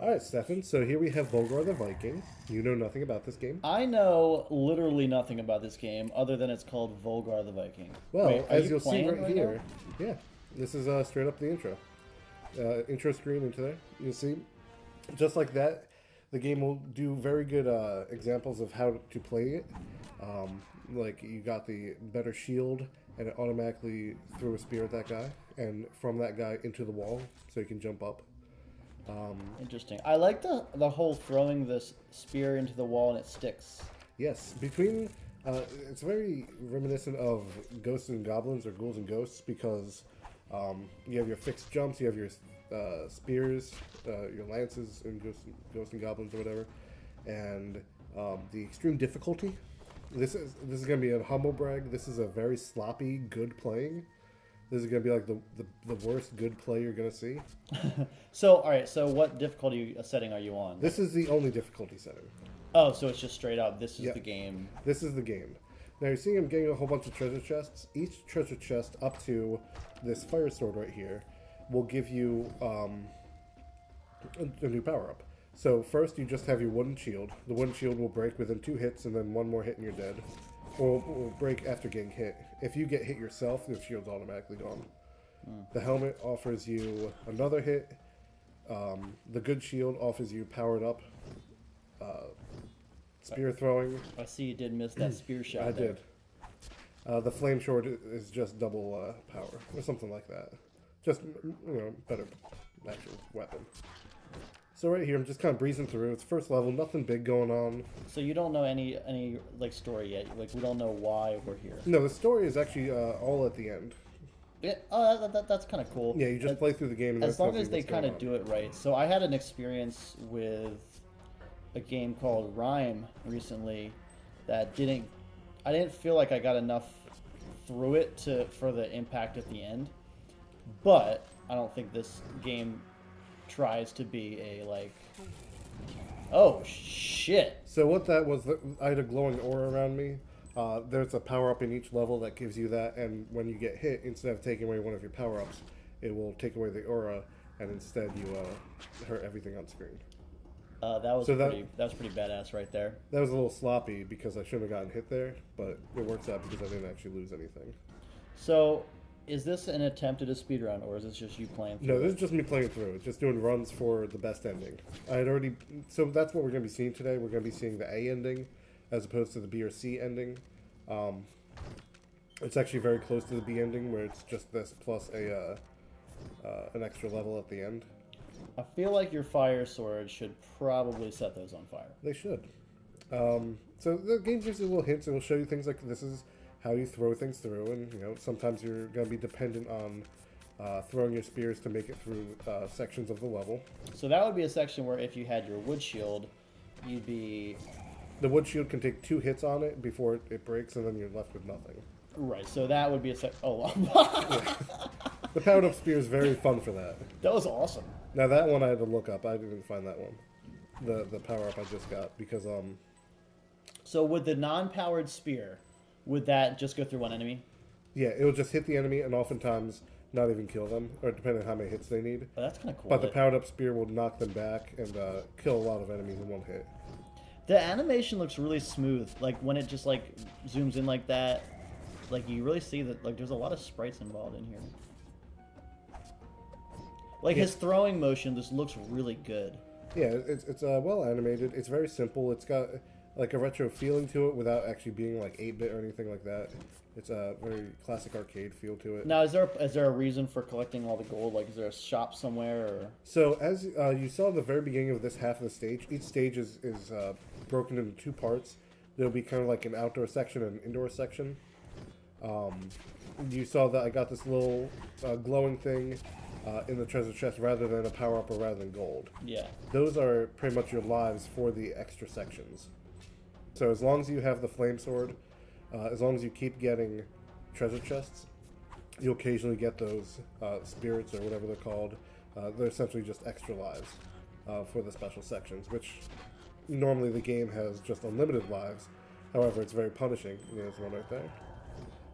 Alright, Stefan, so here we have Völgarr the Viking. You know nothing about this game. I know literally nothing about this game other than it's called Völgarr the Viking. Well, Wait, as you'll see playing right here, yeah, this is straight up the intro. Intro screen into there. You'll see, just like that, the game will do very good examples of how to play it. Like, you got the better shield, and it automatically threw a spear at that guy, and from that guy into the wall, so you can jump up. Interesting. I like the whole throwing this spear into the wall and it sticks. Yes, between it's very reminiscent of Ghosts and Goblins or Ghouls and Ghosts because you have your fixed jumps, you have your spears, your lances in Ghosts and Goblins or whatever, and the extreme difficulty. This is going to be a humble brag. This is a very sloppy, good playing. This is going to be like the worst good play you're going to see. So, all right. So, what difficulty setting are you on? This is the only difficulty setting. Oh, so it's just straight up. This is the game. This is the game. Now you're seeing him getting a whole bunch of treasure chests. Each treasure chest up to this fire sword right here will give you a new power up. So first you just have your wooden shield. The wooden shield will break within 2 hits, and then one more hit and you're dead. Or will break after getting hit. If you get hit yourself, your shield's automatically gone. The helmet offers you another hit. The good shield offers you powered up spear throwing. I see you did miss that spear shot. I did. The flame sword is just double power, or something like that. Just, better actual weapon. So right here, I'm just kind of breezing through. It's first level, nothing big going on. So you don't know any like story yet. Like we don't know why we're here. No, the story is actually all at the end. Yeah, oh, that's kind of cool. Yeah, you just play through the game. And as long as they kind of do it right. So I had an experience with a game called Rhyme recently that I didn't feel like I got enough through it for the impact at the end. But I don't think this game tries to be a oh shit. So what that was, I had a glowing aura around me. There's a power up in each level that gives you that, and when you get hit, instead of taking away one of your power ups, it will take away the aura, and instead you hurt everything on screen. That was pretty badass right there. That was a little sloppy because I shouldn't have gotten hit there, but it works out because I didn't actually lose anything. So, is this an attempt at a speedrun, or is this just you playing through? No, this is just me playing through. Just doing runs for the best ending. So that's what we're going to be seeing today. We're going to be seeing the A ending as opposed to the B or C ending. It's actually very close to the B ending where it's just this plus an extra level at the end. I feel like your fire sword should probably set those on fire. They should. So the game gives you little hints. It will show you things like this is how you throw things through, and sometimes you're going to be dependent on throwing your spears to make it through sections of the level. So that would be a section where if you had your wood shield, you'd be... The wood shield can take 2 hits on it before it breaks, and then you're left with nothing. Right, so that would be a yeah. The powered up spear is very fun for that. That was awesome. Now that one I had to look up. I didn't find that one. The power up I just got because So with the non-powered spear, would that just go through one enemy? Yeah, it will just hit the enemy and oftentimes not even kill them, or depending on how many hits they need. Oh, that's kind of cool. But the powered up spear will knock them back and kill a lot of enemies in one hit. The animation looks really smooth. Like when it just zooms in like that, you really see that there's a lot of sprites involved in here. His throwing motion just looks really good. Yeah, it's well animated. It's very simple. It's got a retro feeling to it without actually being 8-bit or anything like that. It's a very classic arcade feel to it. Now, is there a reason for collecting all the gold? Is there a shop somewhere? Or? So as you saw at the very beginning of this half of the stage, each stage is broken into 2 parts. There'll be kind of an outdoor section and an indoor section. You saw that I got this little glowing thing in the treasure chest rather than a power-up or rather than gold. Yeah. Those are pretty much your lives for the extra sections. So as long as you have the flame sword, as long as you keep getting treasure chests, you'll occasionally get those spirits or whatever they're called. They're essentially just extra lives for the special sections, which normally the game has just unlimited lives. However, it's very punishing. There's one right there.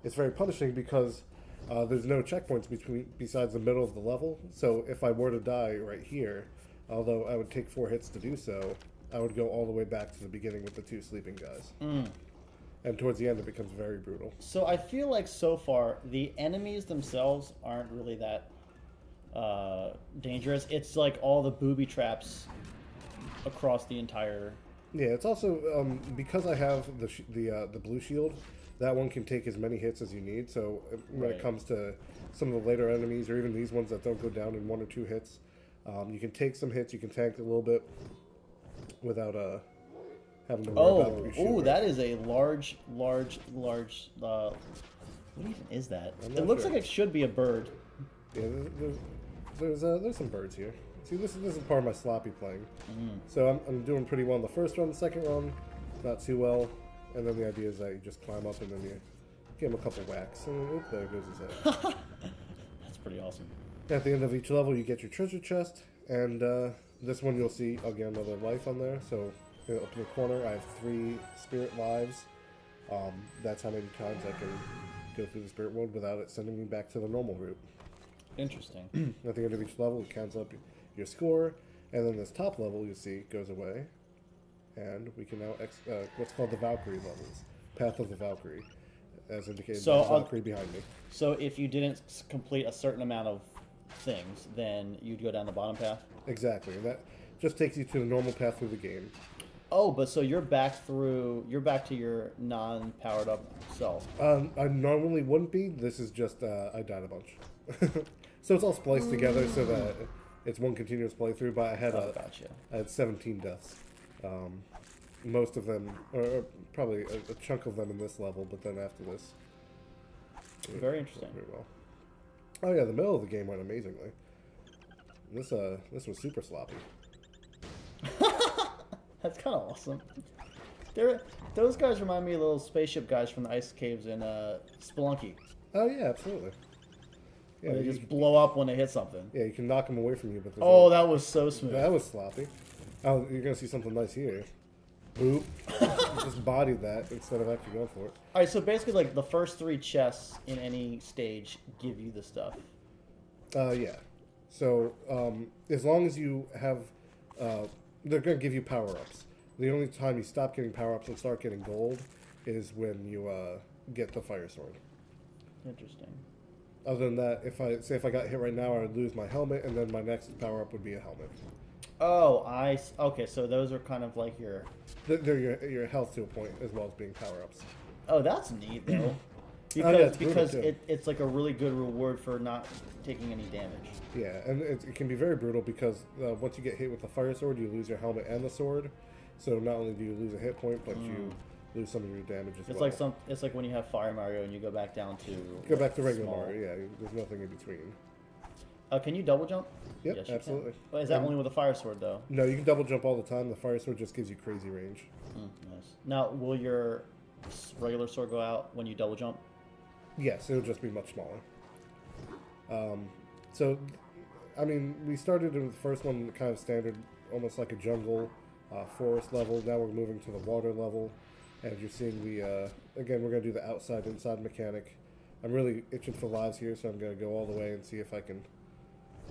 It's very punishing because there's no checkpoints besides the middle of the level. So if I were to die right here, Although I would take 4 hits to do so, I would go all the way back to the beginning with the 2 sleeping guys. And towards the end, it becomes very brutal. So I feel like so far, the enemies themselves aren't really that dangerous. It's like all the booby traps across the entire... Yeah, it's also, because I have the blue shield, that one can take as many hits as you need. So when it comes to some of the later enemies, or even these ones that don't go down in 1 or 2 hits, you can take some hits, you can tank a little bit without having to worry about the blue shield. Oh, that is a large, what even is that? It looks like it should be a bird. Yeah, there's some birds here. See, this is part of my sloppy playing. So I'm doing pretty well in the first run. The second run, not too well. And then the idea is that you just climb up and then you give him a couple whacks. And oop, there goes his head. That's pretty awesome. At the end of each level, you get your treasure chest. And this one you'll see, I'll get another life on there. So up in the corner, I have 3 spirit lives. That's how many times I can go through the spirit world without it sending me back to the normal route. Interesting. At the end of each level, it counts up your score, and then this top level, you see, goes away, and we can now what's called the Valkyrie levels, Path of the Valkyrie, as indicated by the Valkyrie behind me. So if you didn't complete a certain amount of things, then you'd go down the bottom path? Exactly, and that just takes you to the normal path through the game. Oh, but so you're back to your non-powered up self. I normally wouldn't be. This is just I died a bunch. So it's all spliced together so that it's one continuous playthrough, but I had I had 17 deaths. Most of them, or probably a chunk of them in this level, but then after this. Very interesting. Very well. Oh yeah, the middle of the game went amazingly. This was super sloppy. That's kind of awesome. Those guys remind me of little spaceship guys from the ice caves in Spelunky. Oh yeah, absolutely. Yeah, they just blow up when they hit something. Yeah, you can knock them away from you, but that was so smooth. That was sloppy. Oh, you're gonna see something nice here. Boop. Just bodied that instead of actually going for it. All right, so basically, like the first 3 chests in any stage give you the stuff. Yeah. So as long as you have, they're gonna give you power ups. The only time you stop getting power ups and start getting gold is when you get the fire sword. Interesting. Other than that, if I got hit right now, I would lose my helmet, and then my next power up would be a helmet. Oh, okay. So those are kind of like your. They're your health to a point as well as being power ups. Oh, that's neat though. Because it's like a really good reward for not taking any damage. Yeah, and it can be very brutal because once you get hit with the fire sword, you lose your helmet and the sword. So not only do you lose a hit point, but you lose some of your damage as well. It's like when you have Fire Mario and you go back down to regular Mario. Yeah, there's nothing in between. Can you double jump? Yep, yes, absolutely. Well, is that only with a fire sword though? No, you can double jump all the time. The fire sword just gives you crazy range. Nice. Now, will your regular sword go out when you double jump? Yes, it'll just be much smaller. So, I mean, we started in the first one kind of standard, almost like a jungle, forest level. Now we're moving to the water level. As you're seeing, again, we're going to do the outside-inside mechanic. I'm really itching for lives here, so I'm going to go all the way and see if I can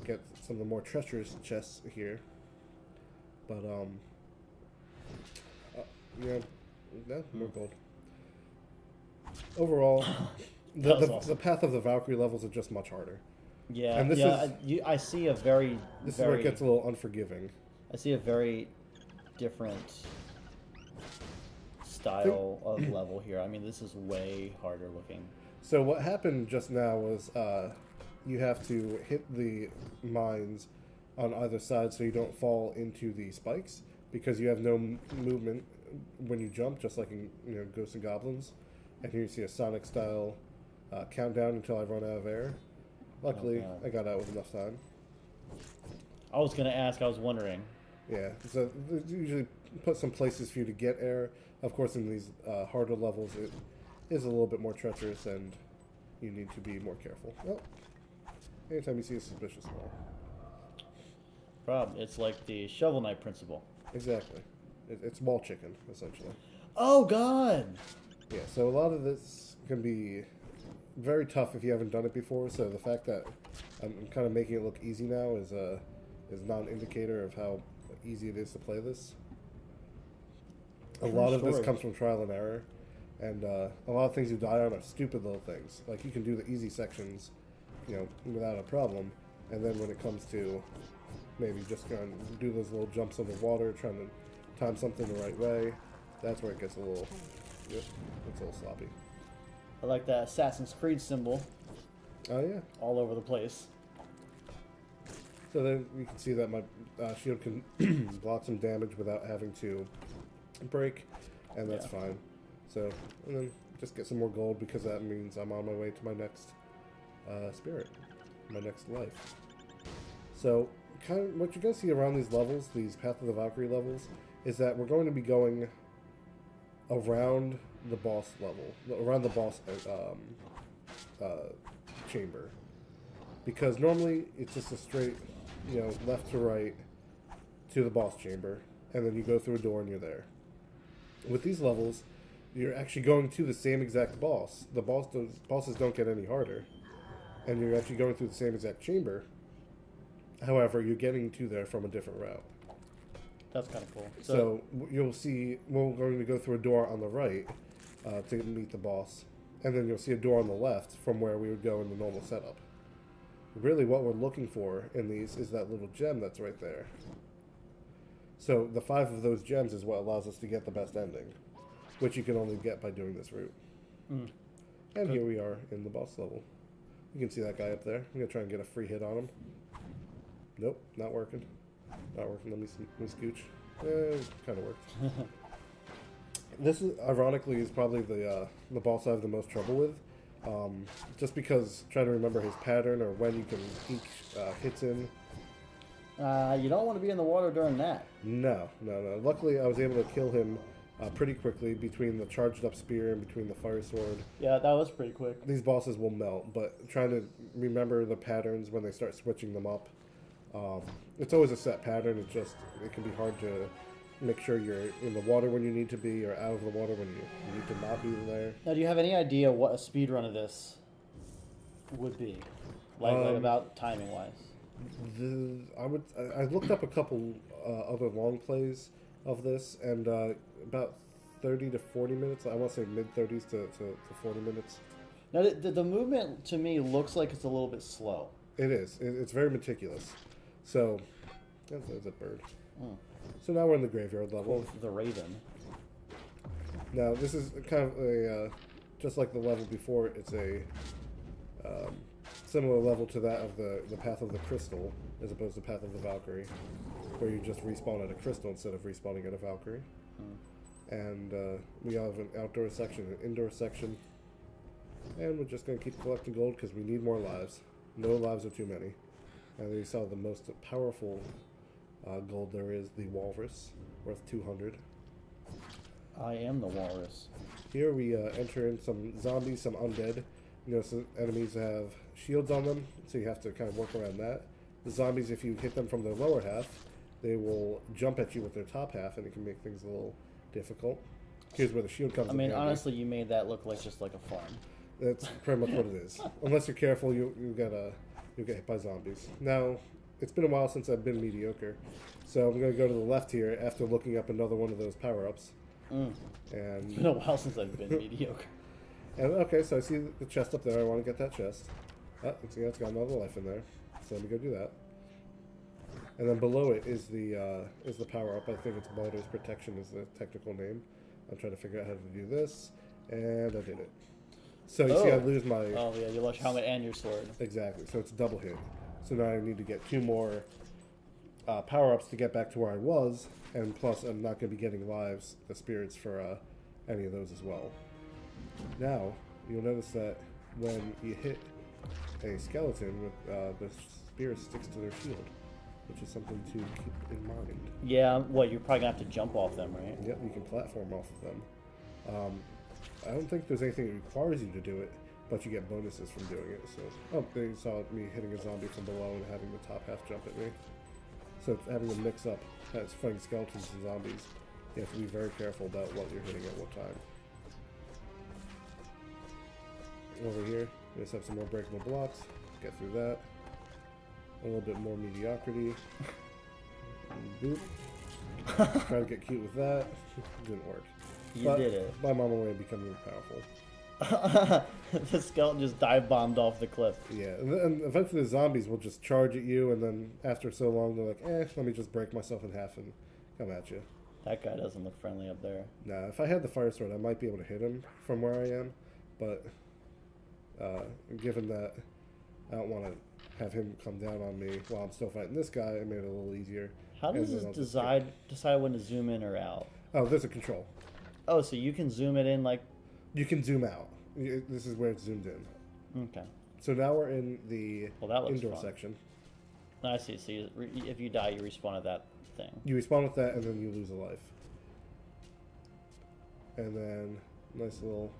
get some of the more treacherous chests here. But, more gold. Overall, the path of the Valkyrie levels are just much harder. Yeah, and I see a very... This is where it gets a little unforgiving. I see a very different style of level here. I mean, this is way harder looking. So what happened just now was you have to hit the mines on either side so you don't fall into the spikes because you have no movement when you jump, just like in Ghosts and Goblins. And here you see a Sonic style countdown until I run out of air. Luckily, I got out with enough time. I was going to ask, I was wondering. Yeah, so they usually put some places for you to get air. Of course, in these harder levels, it is a little bit more treacherous, and you need to be more careful. Well, anytime you see a suspicious wall. Problem, it's like the Shovel Knight principle. Exactly. It's wall chicken, essentially. Oh, God! Yeah, so a lot of this can be very tough if you haven't done it before, so the fact that I'm kind of making it look easy now is is not an indicator of how easy it is to play this. A lot of this comes from trial and error, and a lot of things you die on are stupid little things. Like, you can do the easy sections, you know, without a problem, and then when it comes to maybe just going to do those little jumps underwater, trying to time something the right way, that's where it gets a little, it's a little sloppy. I like that Assassin's Creed symbol. Oh yeah. All over the place. So then you can see that my shield can block some damage without having to break, and that's fine. So, and then just get some more gold, because that means I'm on my way to my next spirit, my next life. So, kind of what you're going to see around these levels, these Path of the Valkyrie levels, is that we're going to be going around the boss level, around the boss chamber. Because normally it's just a straight, you know, left to right to the boss chamber, and then you go through a door and you're there. With these levels, you're actually going to the same exact boss. The bosses don't get any harder, and you're actually going through the same exact chamber. However, you're getting to there from a different route. That's kind of cool. So you'll see we're going to go through a door on the right to meet the boss, and then you'll see a door on the left from where we would go in the normal setup. Really, what we're looking for in these is that little gem that's right there. So the 5 of those gems is what allows us to get the best ending, which you can only get by doing this route. And here we are in the boss level. You can see that guy up there. I'm going to try and get a free hit on him. Nope, not working. Not working. Let me scooch. Kind of worked. This is, ironically, is probably the boss I have the most trouble with. Just because trying to remember his pattern or when you can eke hits in. You don't want to be in the water during that. No. Luckily, I was able to kill him pretty quickly between the charged up spear and between the fire sword. Yeah, that was pretty quick. These bosses will melt, but trying to remember the patterns when they start switching them up. It's always a set pattern. It can be hard to make sure you're in the water when you need to be, or out of the water when you need to not be there. Now, do you have any idea what a speed run of this would be? Like about timing wise? I looked up a couple other long plays of this, and about 30 to 40 minutes. I want to say mid-30s to 40 minutes. Now, the movement to me looks like it's a little bit slow. It is. It's very meticulous. So, there's a bird. So now we're in the graveyard level. The Raven. Now, this is kind of a, just like the level before, it's a similar level to that of the Path of the Crystal, as opposed to Path of the Valkyrie, where you just respawn at a crystal instead of respawning at a Valkyrie. And we have an outdoor section, an indoor section, and we're just going to keep collecting gold because we need more lives. No lives are too many. And we saw the most powerful gold there is, the Walrus, worth 200. I am the Walrus. Here we enter in some zombies, some undead. You know, some enemies have shields on them, so you have to kind of work around that. The zombies, if you hit them from their lower half, they will jump at you with their top half, and it can make things a little difficult. Here's where the shield comes in. I mean, honestly, you made that look like just like a farm. That's pretty much what it is. Unless you're careful, you'll get hit by zombies. Now, it's been a while since I've been mediocre, so I'm going to go to the left here after looking up another one of those power-ups. And it's been a while since I've been mediocre. And okay, so I see the chest up there. I want to get that chest. It's got another life in there, so let me go do that. And then below it is the power-up. I think it's Baldur's Protection is the technical name. I'm trying to figure out how to do this, and I did it. So you see I lose my... Oh, yeah, you lost your helmet and your sword. Exactly, so it's a double hit. So now I need to get 2 more power-ups to get back to where I was, and plus I'm not going to be getting lives, the spirits, for any of those as well. Now, you'll notice that when you hit a skeleton, the spear sticks to their shield, which is something to keep in mind. Yeah, you're probably going to have to jump off them, right? Yep, you can platform off of them. I don't think there's anything that requires you to do it, but you get bonuses from doing it. So, they saw me hitting a zombie from below and having the top half jump at me. So having them mix up, as fighting skeletons and zombies, you have to be very careful about what you're hitting at what time. Over here, we just have some more breakable blocks. Get through that. a little bit more mediocrity. Boop. Try to get cute with that. Didn't work. You did it. By my way, becoming more powerful. The skeleton just dive bombed off the cliff. Yeah, and eventually the zombies will just charge at you, and then after so long, they're like, let me just break myself in half and come at you. That guy doesn't look friendly up there. Nah, if I had the fire sword, I might be able to hit him from where I am, but given that I don't want to have him come down on me while I'm still fighting this guy, I made it a little easier. How does it decide when to zoom in or out? Oh, there's a control. Oh, so you can zoom it in like... You can zoom out. This is where it's zoomed in. Okay. So now we're in the indoor fun. section. I see. So if you die, you respawn at that thing. You respawn with that, and then you lose a life. And then nice little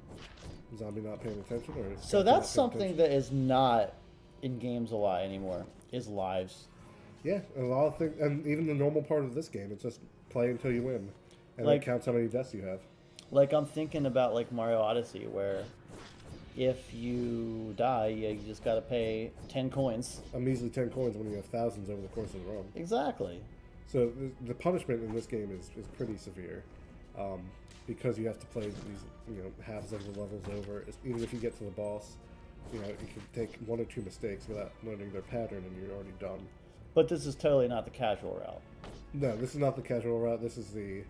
zombie not paying attention. So that's something that is not in games a lot anymore, is lives. Yeah, a lot of things, and even the normal part of this game, it's just play until you win. And like, it counts how many deaths you have. Like, I'm thinking about, like, Mario Odyssey, where if you die, you just gotta pay 10 coins. A measly 10 coins when you have thousands over the course of the run. Exactly. So the punishment in this game is pretty severe, because you have to play these halves of the levels over. Even if you get to the boss, you can take 1 or 2 mistakes without learning their pattern, and you're already done. But this is totally not the casual route. No, this is not the casual route. This is the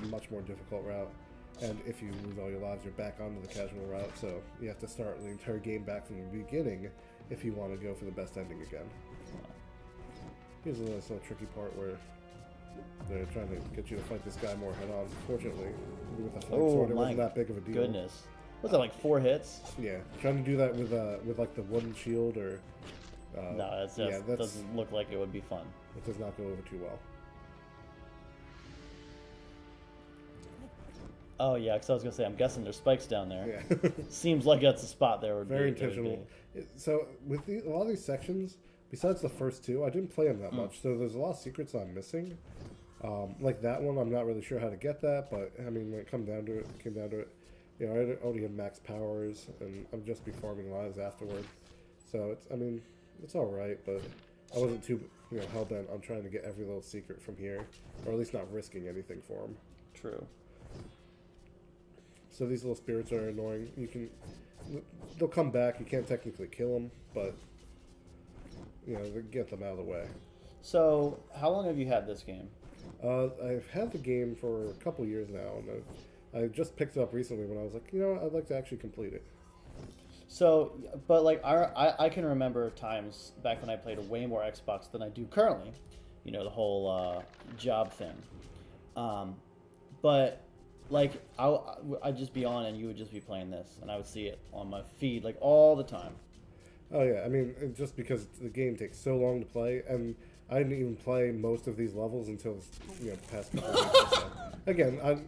much more difficult route. And if you lose all your lives, you're back onto the casual route. So you have to start the entire game back from the beginning if you want to go for the best ending again. Here's a nice little tricky part where they're trying to get you to fight this guy more head-on. Fortunately, with a flame sword, it wasn't that big of a deal. Goodness. Was it like 4 hits? Yeah, trying to do that with like the wooden shield or. No, that doesn't look like it would be fun. It does not go over too well. Oh yeah, because I was gonna say, I'm guessing there's spikes down there. Yeah. Seems like that's a spot there. Very intentional. So with a lot of these sections, besides the first 2, I didn't play them that much. So there's a lot of secrets I'm missing. Like that one, I'm not really sure how to get that, but I mean, when it came down to it, I already have max powers, and I'm just be farming lives afterward. So it's all right, but I wasn't too hell bent on trying to get every little secret from here, or at least not risking anything for them. True. So these little spirits are annoying. They'll come back. You can't technically kill them, but get them out of the way. So how long have you had this game? I've had the game for a couple years now, and I just picked it up recently when I was like, I'd like to actually complete it. So, but like I can remember times back when I played way more Xbox than I do currently. The whole job thing. But like I'd just be on and you would just be playing this, and I would see it on my feed like all the time. Oh yeah, just because the game takes so long to play, and I didn't even play most of these levels until the past couple of weeks or so. Again,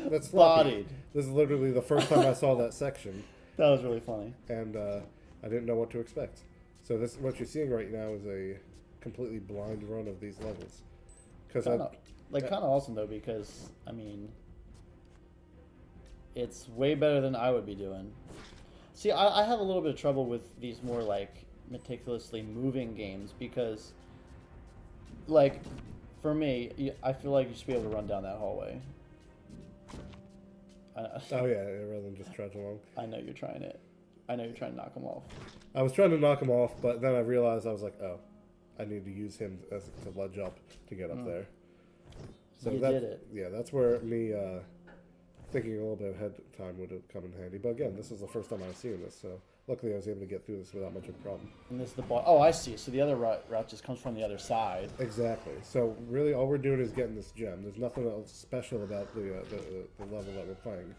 that's sloppy. This is literally the first time I saw that section. That was really funny. And I didn't know what to expect. So what you're seeing right now is a completely blind run of these levels. Kind of awesome though, because it's way better than I would be doing. See, I have a little bit of trouble with these more like meticulously moving games because, like, for me, I feel like you should be able to run down that hallway. Oh yeah, rather than just trudge along. I know you're trying it. I know you're trying to knock him off. I was trying to knock him off, but then I realized I was like, oh, I need to use him to ledge up to get up there. So you did it. Yeah, that's where me thinking a little bit ahead of time would have come in handy. But again, this is the first time I've seen this, so luckily I was able to get through this without much of a problem. And this is the boss. Oh, I see. So the other route just comes from the other side. Exactly. So really, all we're doing is getting this gem. There's nothing else special about the level that we're playing,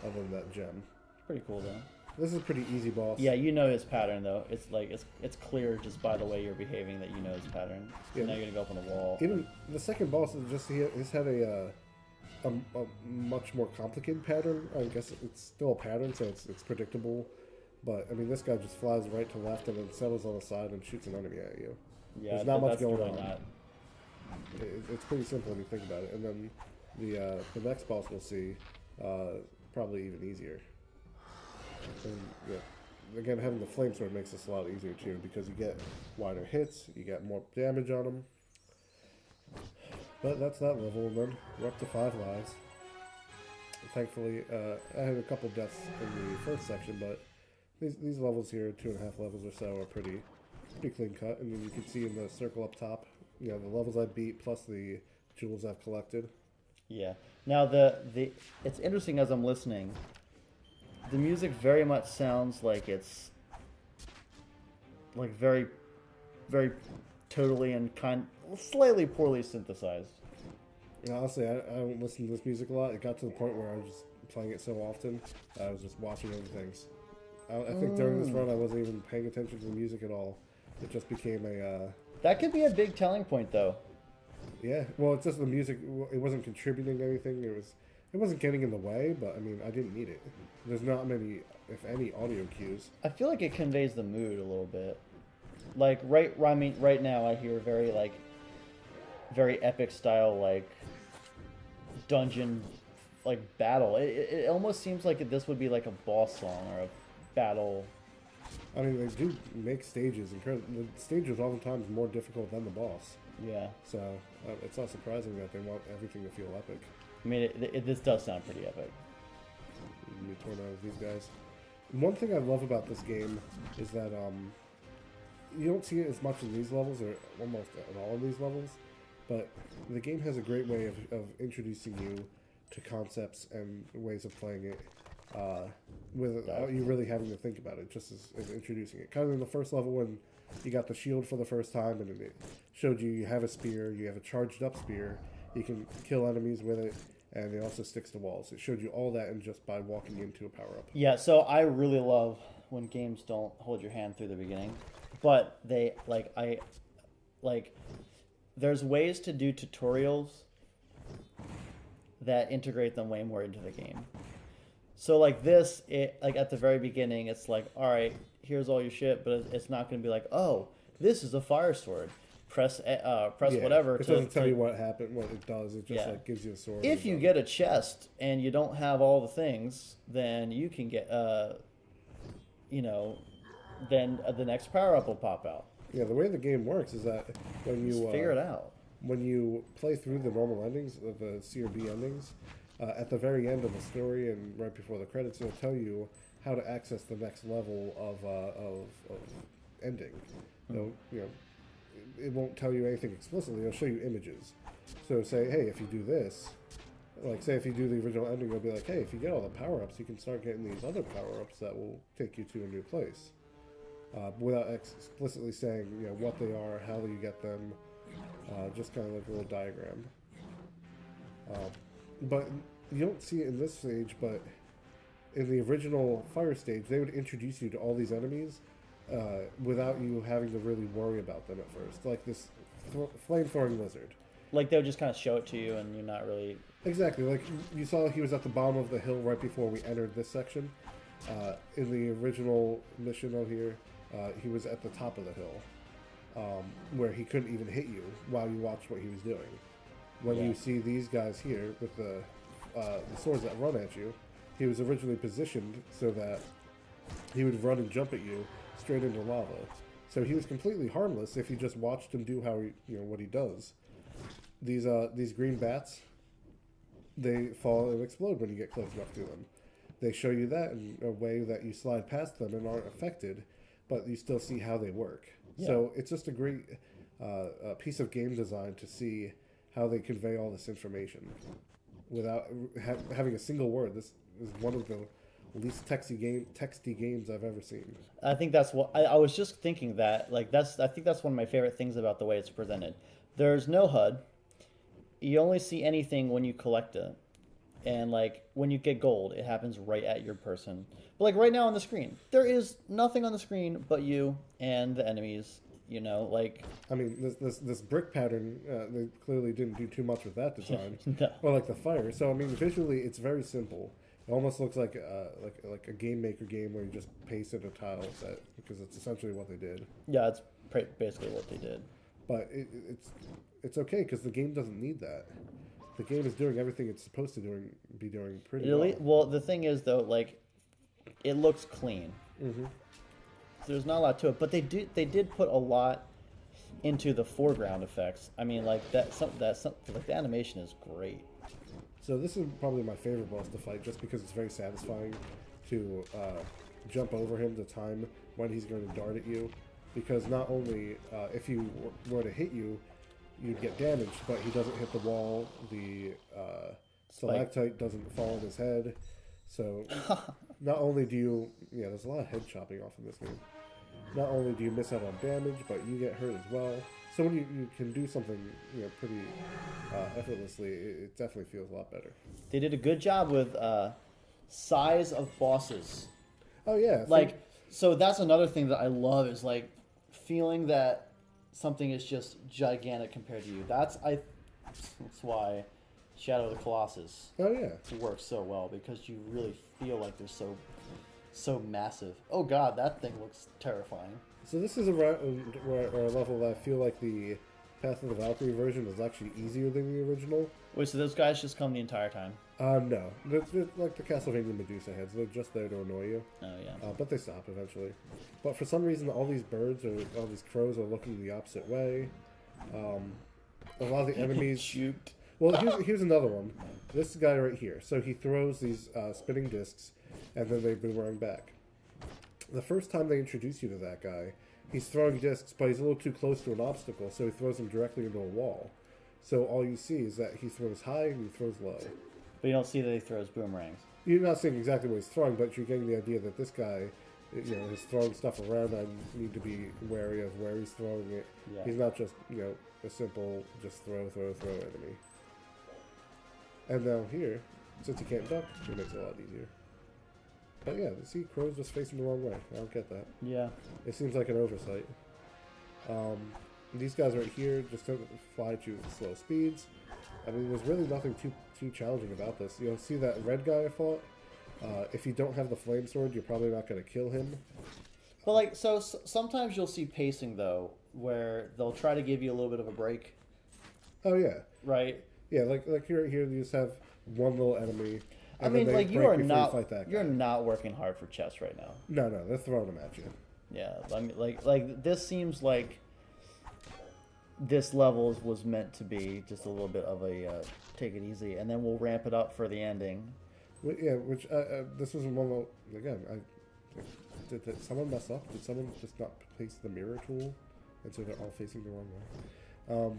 other than that gem. Pretty cool though. This is a pretty easy boss. Yeah, you know his pattern though. It's like it's clear just by the way you're behaving that you know his pattern. So Yeah. now you're gonna go up on the wall. Even the second boss is just he's had a much more complicated pattern. I guess it's still a pattern, so it's predictable. But this guy just flies right to left and then settles on the side and shoots an enemy at you. Yeah, there's not much going really on. not. It's pretty simple when you think about it. And then the next boss we'll see probably even easier. And, again, having the flame sword makes this a lot easier too, because you get wider hits, you get more damage on them. But that's that level, and then we're up to 5 lives. Thankfully, I had a couple deaths in the first section, but these levels here, 2.5 levels or so, are pretty clean cut. And then you can see in the circle up top, you know, the levels I beat plus the jewels I've collected. Yeah. Now it's interesting as I'm listening. The music very much sounds like it's like very, very totally and slightly poorly synthesized. Yeah, honestly, I don't listen to this music a lot. It got to the point where I was just playing it so often, I was just watching other things. I think during this run, I wasn't even paying attention to the music at all. It just became a... That could be a big telling point, though. Yeah, well, it's just the music. It wasn't contributing anything. It wasn't getting in the way, but I mean, I didn't need it. There's not many, if any, audio cues. I feel like it conveys the mood a little bit. Like right now, I hear very epic style, like dungeon, like battle. It almost seems like this would be like a boss song or a battle. I mean, they do make stages. The stage is oftentimes more difficult than the boss. Yeah. So it's not surprising that they want everything to feel epic. I mean, this does sound pretty epic. Me tornadoes, these guys. One thing I love about this game is that you don't see it as much in these levels, or almost at all in these levels, but the game has a great way of introducing you to concepts and ways of playing it without you really having to think about it, just as introducing it. Kind of in the first level when you got the shield for the first time, and it showed you have a spear, you have a charged up spear, you can kill enemies with it, and it also sticks to walls. It showed you all that in just by walking into a power-up. Yeah, so I really love when games don't hold your hand through the beginning, but they, there's ways to do tutorials that integrate them way more into the game. So like this, like at the very beginning, it's like, all right, here's all your shit, but it's not going to be like, oh, this is a fire sword. Press whatever. It doesn't tell you what happened, what it does. It just like gives you a sword. If you get a chest and you don't have all the things, then you can get, then the next power up will pop out. Yeah, the way the game works is that when you figure it out. When you play through the normal endings, the C or B endings, at the very end of the story and right before the credits, it'll tell you how to access the next level of ending. So, it won't tell you anything explicitly. It'll show you images. So say, hey, if you do this, like say if you do the original ending, it'll be like, hey, if you get all the power-ups, you can start getting these other power-ups that will take you to a new place. Without explicitly saying, what they are, how you get them, just kind of like a little diagram. But you don't see it in this stage, but in the original fire stage, they would introduce you to all these enemies without you having to really worry about them at first. Like this flame-throwing lizard. Like they'll just kind of show it to you and you're not really... Exactly. Like you saw he was at the bottom of the hill right before we entered this section. In the original mission out here, he was at the top of the hill where he couldn't even hit you while you watched what he was doing. When you see these guys here with the swords that run at you, he was originally positioned so that he would run and jump at you straight into lava. So he was completely harmless if you just watched him do what he does. These green bats, they fall and explode when you get close enough to them. They show you that in a way that you slide past them and aren't affected, but you still see how they work. Yeah. So it's just a great piece of game design to see how they convey all this information without having a single word. This is one of the least texty games I've ever seen. I think that's what I was just thinking that. I think that's one of my favorite things about the way it's presented. There's no HUD. You only see anything when you collect it. And when you get gold, it happens right at your person. But right now on the screen, there is nothing on the screen but you and the enemies. I mean, this brick pattern, they clearly didn't do too much with that design. No. Or the fire. So I mean, visually, it's very simple. It almost looks like a game maker game where you just pasted a tile set, because it's essentially what they did. Yeah, it's basically what they did. But it's okay because the game doesn't need that. The game is doing everything it's supposed to be doing pretty well. Well, the thing is though, it looks clean. Mm-hmm. There's not a lot to it, but they did put a lot into the foreground effects. I mean, like like the animation is great. So this is probably my favorite boss to fight, just because it's very satisfying to jump over him to time when he's going to dart at you. Because not only if you were to hit you, you'd get damaged, but he doesn't hit the wall. The stalactite doesn't fall on his head. So not only do you, there's a lot of head chopping off in this game. Not only do you miss out on damage, but you get hurt as well. So when you can do something, pretty effortlessly, it definitely feels a lot better. They did a good job with size of bosses. Oh yeah, so that's another thing that I love is like feeling that something is just gigantic compared to you. That's why Shadow of the Colossus works so well, because you really feel like they're so massive. Oh god, that thing looks terrifying. So this is a level that I feel like the Path of the Valkyrie version is actually easier than the original. Wait, so those guys just come the entire time? No. They're like the Castlevania Medusa heads. They're just there to annoy you. Oh, yeah. But they stop eventually. But for some reason, all these birds or all these crows are looking the opposite way. A lot of the enemies... Shoot. Well, here's another one. This guy right here. So he throws these spinning discs, and then they boomerang back. The first time they introduce you to that guy, he's throwing discs, but he's a little too close to an obstacle, so he throws them directly into a wall. So all you see is that he throws high and he throws low. But you don't see that he throws boomerangs. You're not seeing exactly what he's throwing, but you're getting the idea that this guy, is throwing stuff around. I need to be wary of where he's throwing it. Yeah. He's not just, a simple just throw enemy. And now here, since he can't duck, it makes it a lot easier. But yeah, see, crows just facing the wrong way. I don't get that. Yeah. It seems like an oversight. These guys right here just don't fly at you with slow speeds. I mean, there's really nothing too challenging about this. See that red guy I fought? If you don't have the flame sword, you're probably not going to kill him. But sometimes you'll see pacing though, where they'll try to give you a little bit of a break. Oh yeah. Right. Yeah, like here you just have one little enemy. I mean, like you're not working hard for chess right now. No, they're throwing them at you. Yeah, I mean, like this seems like this level was meant to be just a little bit of a take it easy, and then we'll ramp it up for the ending. Yeah, which this was one of, again. Did someone mess up? Did someone just not place the mirror tool, and so they're all facing the wrong way?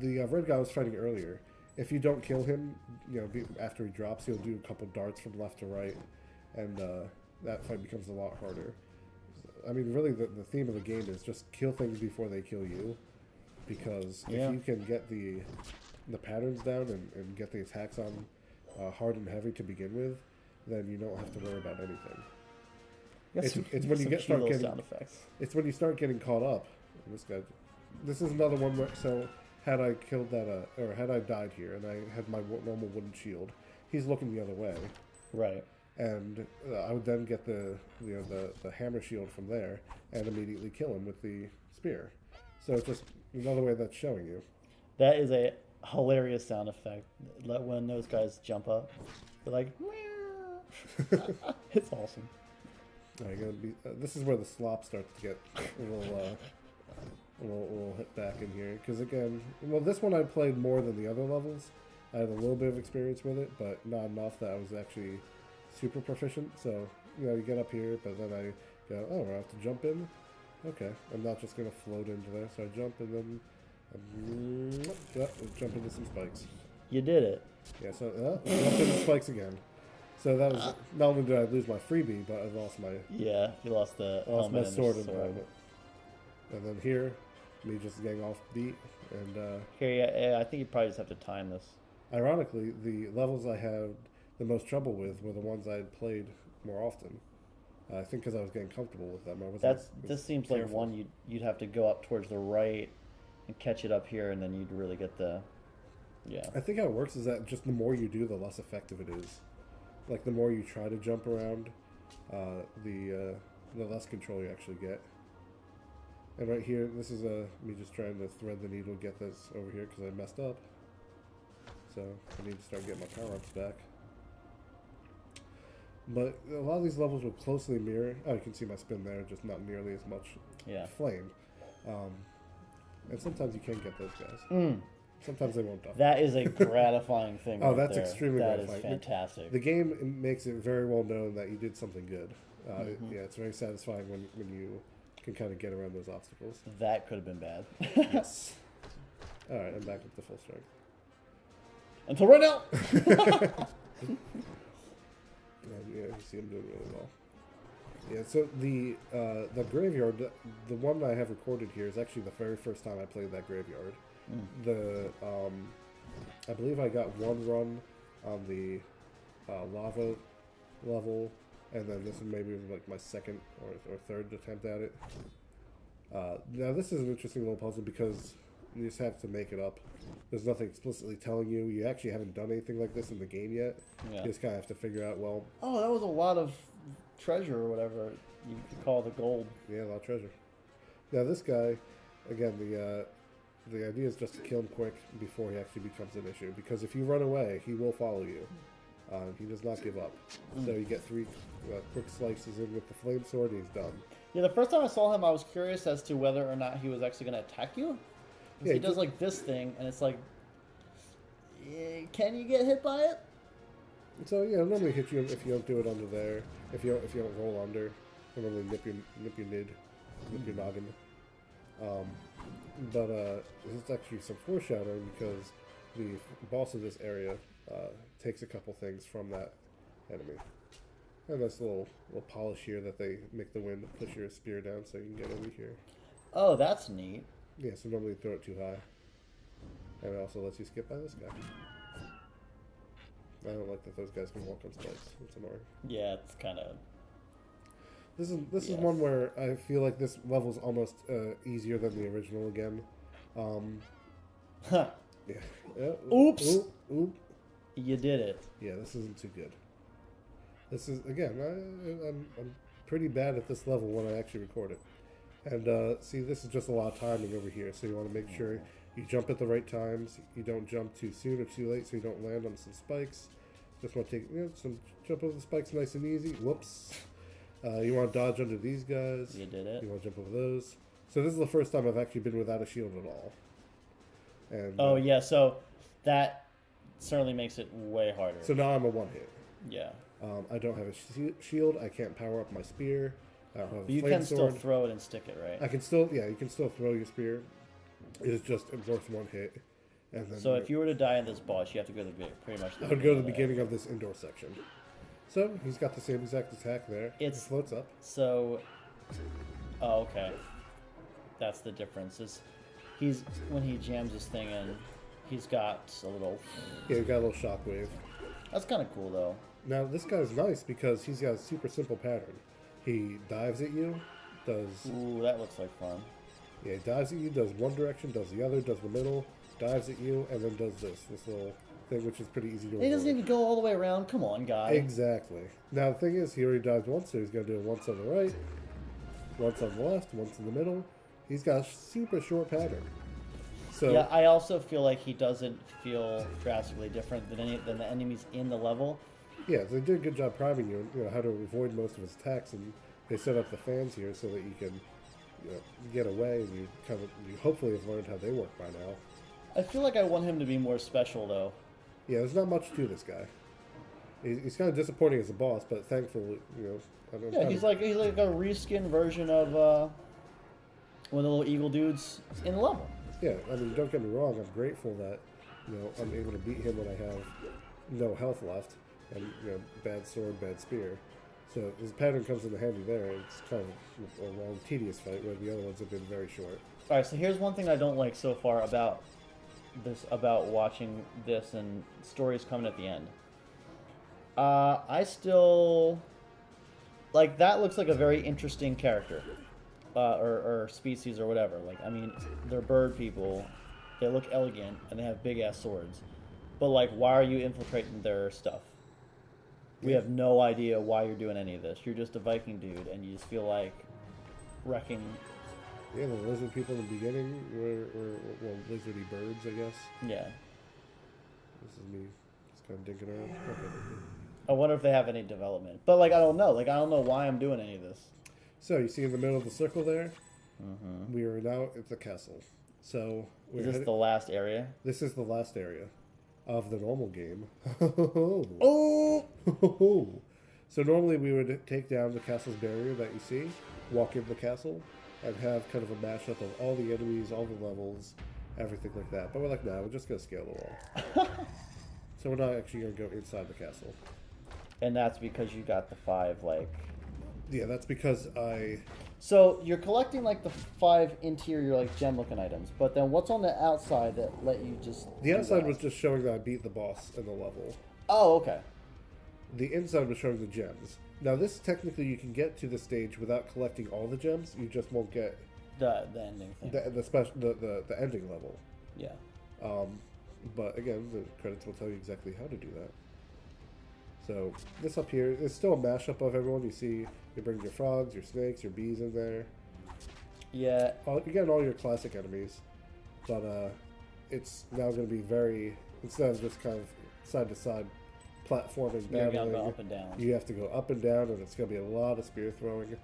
The red guy I was fighting earlier. If you don't kill him, after he drops, he'll do a couple darts from left to right, and that fight becomes a lot harder. I mean, really, the theme of the game is just kill things before they kill you, because if you can get the patterns down and get the attacks on hard and heavy to begin with, then you don't have to worry about anything. It's when you start getting sound effects. It's when you start getting caught up. This is another one where had I killed that, or had I died here, and I had my normal wooden shield, he's looking the other way. Right. And I would then get the hammer shield from there, and immediately kill him with the spear. So it's just another way that's showing you. That is a hilarious sound effect. When those guys jump up, they're like, it's awesome. This is where the slop starts to get a little hit back in here, because again, this one I played more than the other levels. I had a little bit of experience with it, but not enough that I was actually super proficient. So you get up here, but then I go, I have to jump in. Okay, I'm not just gonna float into there, so I jump and then jump into some spikes. You did it. Yeah, so jump into spikes again. So that was not only did I lose my freebie, but I lost my you lost my sword and helmet. And then here, me just getting off beat, and here, I think you probably just have to time this. Ironically, the levels I had the most trouble with were the ones I had played more often. I think because I was getting comfortable with them. This seems like one you'd have to go up towards the right and catch it up here, and then you'd really get the. Yeah. I think how it works is that just the more you do, the less effective it is. Like the more you try to jump around, the less control you actually get. And right here, this is me just trying to thread the needle, get this over here because I messed up. So I need to start getting my power-ups back. But a lot of these levels will closely mirror. Oh, you can see my spin there, just not nearly as much Yeah. flame. And sometimes you can get those guys. Sometimes they won't die. That is a gratifying thing. Oh, right that's there. extremely That gratifying. is fantastic. The game makes it very well known that you did something good. Yeah, it's very satisfying when you can kind of get around those obstacles. That could have been bad. Yes. All right, I'm back up to full strength. Until right now. And, yeah, you see I'm doing really well. Yeah, so the graveyard, the one I have recorded here is actually the very first time I played that graveyard. The I believe I got one run on the lava level, and then this one maybe was like my second or third attempt at it. Now this is an interesting little puzzle because you just have to make it up. There's nothing explicitly telling you. You actually haven't done anything like this in the game yet. Yeah. You just kind of have to figure out, well... Oh, that was a lot of treasure or whatever you could call the gold. Yeah, a lot of treasure. Now this guy, again, the idea is just to kill him quick before he actually becomes an issue. Because if you run away, he will follow you. He does not give up. So you get 3 quick slices in with the flame sword, and he's done. Yeah, the first time I saw him, I was curious as to whether or not he was actually going to attack you. Yeah, he does like this thing, and it's like, can you get hit by it? So yeah, it'll normally hit you if you don't do it under there. If you don't roll under, it'll normally nip your nid, nip your noggin. But this is actually some foreshadowing because the boss of this area takes a couple things from that enemy. And nice little polish here that they make the wind push your spear down so you can get over here. Oh, that's neat. Yeah, so normally throw it too high. And it also lets you skip by this guy. I don't like that those guys can walk on spikes. It's annoying. Yeah, it's kind of... This is one where I feel like this level's almost easier than the original again. Huh. Yeah. Oops. Oop. You did it. Yeah, this isn't too good. This is, again, I'm pretty bad at this level when I actually record it. And see, this is just a lot of timing over here, so you want to make sure you jump at the right times. You don't jump too soon or too late, so you don't land on some spikes. Just want to take some jump over the spikes nice and easy. Whoops. You want to dodge under these guys. You did it. You want to jump over those. So this is the first time I've actually been without a shield at all. And Oh, yeah, so that certainly makes it way harder. so now I'm a one-hit. Yeah. I don't have a shield. I can't power up my spear. I don't have a But you flame can still sword. throw it and stick it, right? I can still, yeah, you can still throw your spear. It's just worth one hit. And then So if you were to die in this boss, you have to go to the pretty much. I would go to the beginning of this indoor section. So he's got the same exact attack there. It floats up. So, oh, okay. That's the difference. Is he's when he jams this thing in, he's got a little. Yeah, he got a little shockwave. That's kind of cool though. Now this guy's nice because he's got a super simple pattern. He dives at you, does Ooh, that looks like fun. yeah, he dives at you, does one direction, does the other, does the middle, dives at you, and then does this little thing, which is pretty easy to He doesn't avoid. even go all the way around. Come on, guy. Exactly. Now the thing is, he already dived once, so he's gonna do it once on the right, once on the left, once in the middle. He's got a super short pattern. So Yeah, I also feel like he doesn't feel drastically different than the enemies in the level. yeah, they did a good job priming you, how to avoid most of his attacks, and they set up the fans here so that you can, get away, and you hopefully have learned how they work by now. I feel like I want him to be more special though. Yeah, there's not much to this guy. He's kind of disappointing as a boss, but thankfully, Yeah, he's like a reskin version of one of the little eagle dudes in the level. Yeah, I mean, don't get me wrong. I'm grateful that I'm able to beat him when I have no health left, and bad sword, bad spear. So his pattern comes in handy there. It's kind of a long, tedious fight, where the other ones have been very short. All right, so here's one thing I don't like so far about watching this and stories coming at the end. I still like that. Looks like a very interesting character, or species or whatever. Like, I mean, they're bird people. They look elegant and they have big ass swords. But like, why are you infiltrating their stuff? We have no idea why you're doing any of this. You're just a Viking dude, and you just feel like wrecking. Yeah, the lizard people in the beginning were lizardy birds, I guess. Yeah. This is me just kind of dinking around. Okay. I wonder if they have any development. But like I don't know. Like I don't know why I'm doing any of this. So you see in the middle of the circle there, Mm-hmm. we are now at the castle. So Is this the last area? this is the last area of the normal game. Oh! So normally we would take down the castle's barrier that you see, walk into the castle, and have kind of a mashup of all the enemies, all the levels, everything like that. But we're like, nah, we're just going to scale the wall. So we're not actually going to go inside the castle. And that's because you got the 5 like. Yeah, that's because So you're collecting like the 5 interior like gem looking items, but then what's on the outside that let you just? The do outside that? was just showing that I beat the boss in the level. Oh, okay. The inside was showing the gems. Now this technically you can get to the stage without collecting all the gems. You just won't get The ending thing. the ending level. Yeah. But again, the credits will tell you exactly how to do that. So this up here is still a mashup of everyone. You see, you bring your frogs, your snakes, your bees in there. Yeah. You get all your classic enemies, but it's now going to be very, instead of just kind of side to side platforming, You're gonna battling, go up and down. you have to go up and down, and it's going to be a lot of spear throwing,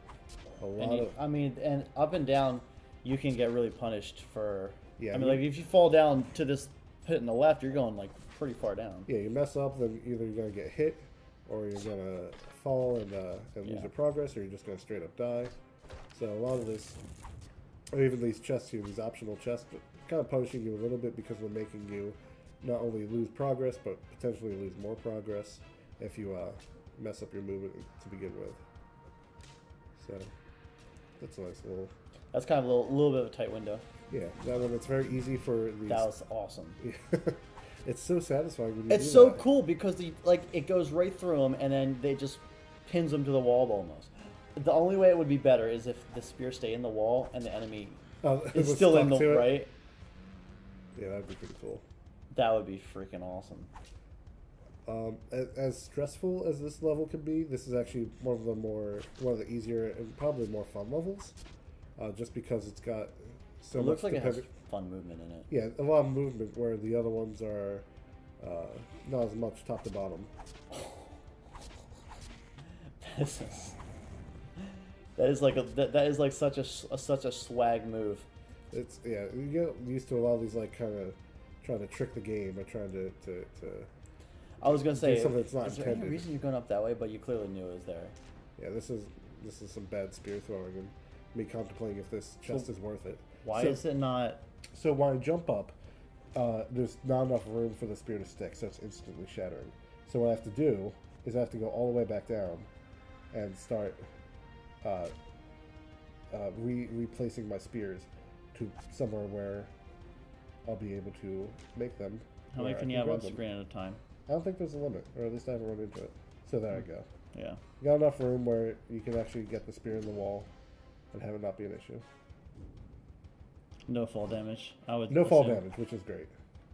And up and down, you can get really punished for. Yeah, I mean, like if you fall down to this pit in the left, you're going like pretty far down. Yeah, you mess up, then either you're going to get hit, or you're going to fall and lose your progress, or you're just going to straight up die. So a lot of this, or even these chests here, these optional chests, kind of punishing you a little bit because we're making you not only lose progress, but potentially lose more progress if you mess up your movement to begin with. So that's a nice little. That's kind of a little bit of a tight window. Yeah, that one, it's very easy for these. That was awesome. It's so satisfying when you It's do so that. cool because it goes right through them and then they just pins them to the wall almost. The only way it would be better is if the spear stay in the wall and the enemy It is was still in stuck the to it. right. Yeah, that'd be pretty cool. That would be freaking awesome. As stressful as this level can be, this is actually one of the easier and probably more fun levels, just because it's got so It much. looks like it has fun movement in it. Yeah, a lot of movement where the other ones are not as much top to bottom. That is like such a swag move. It's you get used to a lot of these like kind of trying to trick the game or trying to I was gonna say, do something that's not is there any intended. reason you're going up that way? But you clearly knew it was there. Yeah, this is some bad spear throwing and me contemplating if this chest is worth it. Why So- is it not? So when I jump up, there's not enough room for the spear to stick, so it's instantly shattering. So what I have to do is I have to go all the way back down and start replacing my spears to somewhere where I'll be able to make them. How where many I can you have grab on them. screen at a time? I don't think there's a limit, or at least I haven't run into it. So there I go. Yeah. Got enough room where you can actually get the spear in the wall and have it not be an issue. No fall damage. I would. No fall assume. damage, which is great.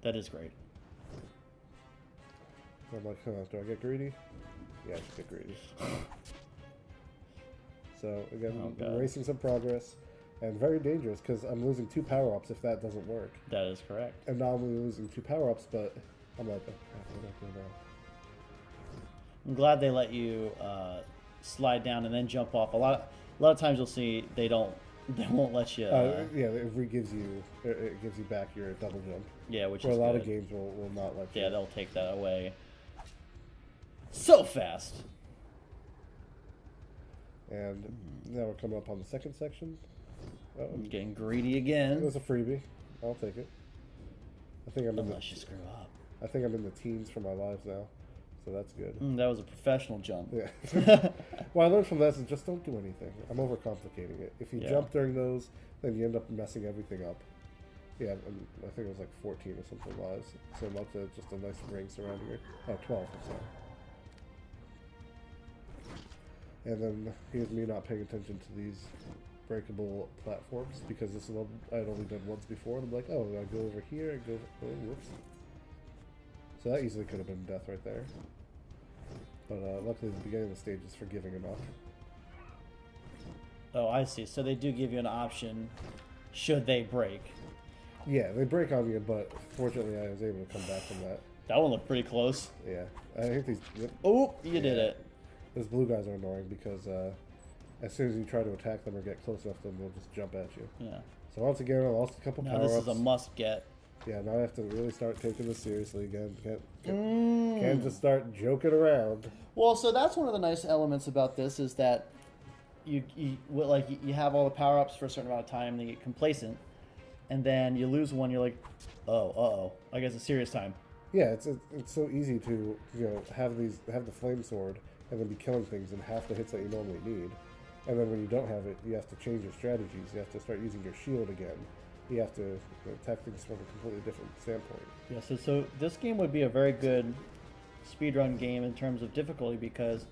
That is great. I'm like, do I get greedy? Yeah, I should get greedy. So again, Oh, God. erasing some progress, and very dangerous because I'm losing 2 power-ups if that doesn't work. That is correct. And not only losing 2 power-ups, but I'm like, oh, crap, what do I do now? I'm glad they let you slide down and then jump off. A lot of times you'll see they won't let you. Yeah, it gives you back your double jump. Yeah, which Where is a lot good. of games will not let you. Yeah, they'll take that away so fast. And now we're coming up on the second section. Oh, I'm getting greedy it again. was a freebie. I'll take it. I think I'm in Unless you screw up. the teens for my lives now, so that's good. That was a professional jump. Yeah. Well, I learned from that is just don't do anything. I'm overcomplicating it. If you Yeah. jump during those, then you end up messing everything up. Yeah, I think it was like 14 or something lives. So much just a nice ring surrounding it. Oh, 12, I'm sorry. And then here's me not paying attention to these breakable platforms because this one I'd only done once before. And I'm like, oh, I go over here, I go, oh, whoops. So that easily could have been death right there. But luckily the beginning of the stage is forgiving enough. Oh, I see. So they do give you an option should they break. Yeah, they break on you, but fortunately I was able to come back from that. That one looked pretty close. Yeah, I think these. Oh, you did it. Those blue guys are annoying because as soon as you try to attack them or get close enough to them, they'll just jump at you. Yeah. So once again, I lost a couple Now power-ups. this is a must get. Yeah, now I have to really start taking this seriously again. Can't just start joking around. Well, so that's one of the nice elements about this is that you have all the power ups for a certain amount of time, and you get complacent, and then you lose one. You're like, oh, I guess it's serious time. Yeah, it's so easy to have the flame sword and then be killing things in half the hits that you normally need, and then when you don't have it, you have to change your strategies. You have to start using your shield again. You have to attack things from a completely different standpoint. Yeah, so this game would be a very good speedrun game in terms of difficulty because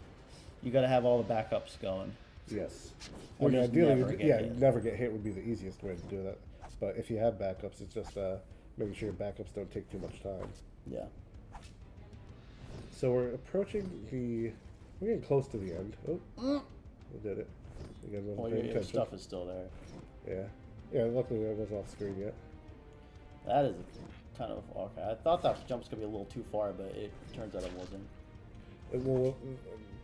you got to have all the backups going. Yes. Or Well, just ideally, never get hit. never get hit would be the easiest way to do that. But if you have backups, it's just making sure your backups don't take too much time. Yeah. So we're approaching we're getting close to the end. Oh, we did it. Again, wasn't Well, paying your attention. stuff is still there. Yeah. Yeah, luckily that wasn't off screen yet. That is kind of okay. I thought that jump's gonna be a little too far, but it turns out it wasn't. Well,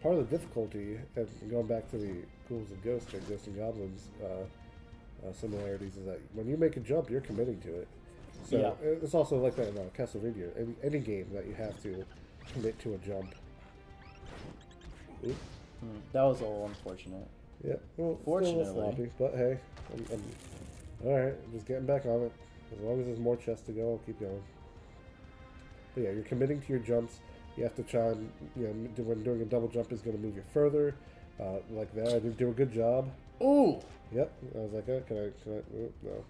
part of the difficulty, and going back to the Ghouls and Ghosts and Ghosts and Goblins similarities, is that when you make a jump, you're committing to it. So Yeah. it's also like that in Castlevania. Any game that you have to commit to a jump. Oop. That was a little unfortunate. Yeah, well, Fortunately. still a little sloppy, but hey, I'm all right. I'm just getting back on it. As long as there's more chests to go, I'll keep going. But yeah, you're committing to your jumps. You have to try and, when doing a double jump is going to move you further. Like that, I did do a good job. Ooh! Yep, I was like, can I, no.